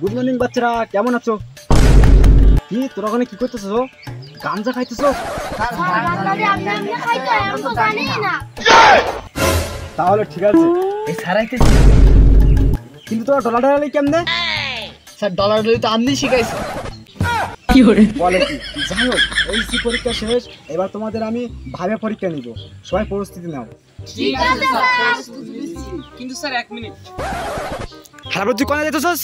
Good morning বাচ্চারা, কেমন আছো? কি তোরা ওখানে কি করতেছো? গাঞ্জা খাইতেছো? তাহলে ঠিক আছে, এই সারাইতেছি। কিন্তু তোরা ডলার ডালালি কেমনে? স্যার ডলার ডলি তো আপনি শিখাইছেন। বলে কি? যাই হোক, এইচএসসি পরীক্ষা শেষ, এবার তোমাদের আমি ভাইভা পরীক্ষা নিব। সবাই প্রস্তুতি নাও। ঠিক আছে স্যার, কিন্তু স্যার 1 মিনিট। হ্যালো, তুই কোথায় যেতেছস?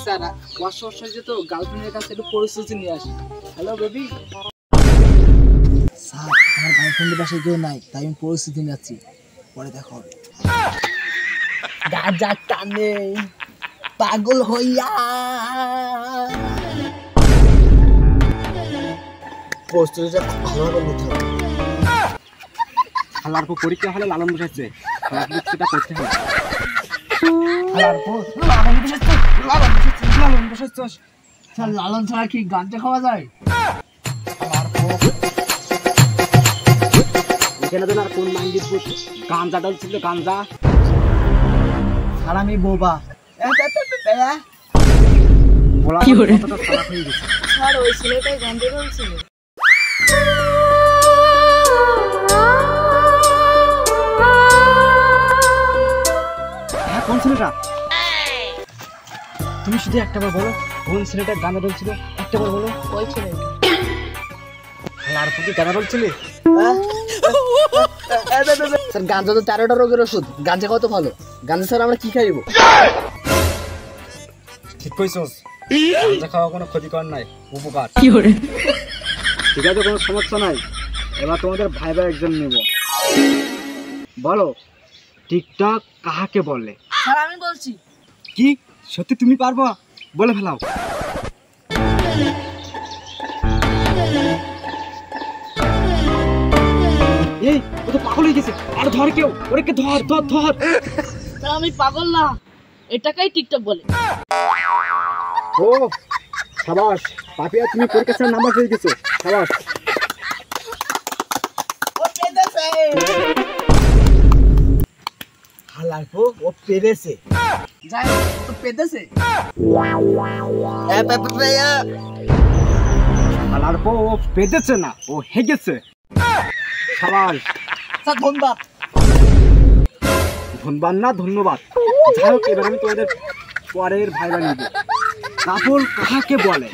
স্যার ওয়াশওয়াশে যে তো গার্লফ্রেন্ডের কাছে একটু পরিস্থিতি নিয়ে আসি। Hello baby. স্যার আমার গার্লফ্রেন্ডের পাশে কেউ নাই, তাই আমি পরিস্থিতি নিচ্ছি, পরে দেখা হবে। গাঁজা টানে পাগল হইয়া প্রস্তুতিটা ভালোভাবে নিতে হবে। হালার পর পরীক্ষা হলে লালন বসাচ্ছে, সেটা করতে হবে। স্যার লালন ছাড়া কি গাঁজা খাওয়া যায়? এখানে তো আর কোন মাইন্ডির গাঞ্জা ডালছিল, গাঞ্জা। স্যার আমি বোবা। বলা কতটা খারাপ হয়ে গেছে। স্যার ওই ছেলেটাই গাঞ্জা বলছিল। হ্যাঁ, কোন ছেলেটা? তুমি শুধু একটাবার বলো, কোন ছেলেটা গাঁজা ডালছিল? একটাবার বলো। ওই ছেলেটা। হালার পর গাঁজা ডালছিলে? স্যার গাঁজা তো 13টা রোগের ওষুধ, গাঁজা খাওয়া তো ভালো। গাঁজা স্যার আমরা কি খাইব? ঠিক কইছস, গাঁজা খাওয়া কোনো ক্ষতিকর নাই, উপকার। ঠিক আছে, কোনো সমস্যা নাই। এবার তোমাদের ভাইবা এক্সাম নেব। বলো, টিকটক কাহাকে বলে? স্যার আমি বলছি। কি সত্যি তুমি পারবা? বলে ফেলাও। এই ও তো পাগল হয়ে গেছে, আর ধর কেউ, ওরে কে ধর ধর ধর। স্যার আমি পাগল না, এটাকেই টিকটক বলে। ও সাবাস পাপিয়া, তুমি পরীক্ষার নাম্বার পেয়ে গেছো, সাবাস। হালারপো ও পেরেছে। যাই তো পেতেছে। আর পর ও পেতেছে না, ও হেগেছে, সাবাস। স্যার ধন্যবাদ। ধন্যবাদ না, ধন্যবাদ। যাই হোক, এবার আমি তোমাদের পরের ভাইবা নিব। কাপড় কাহাকে বলে?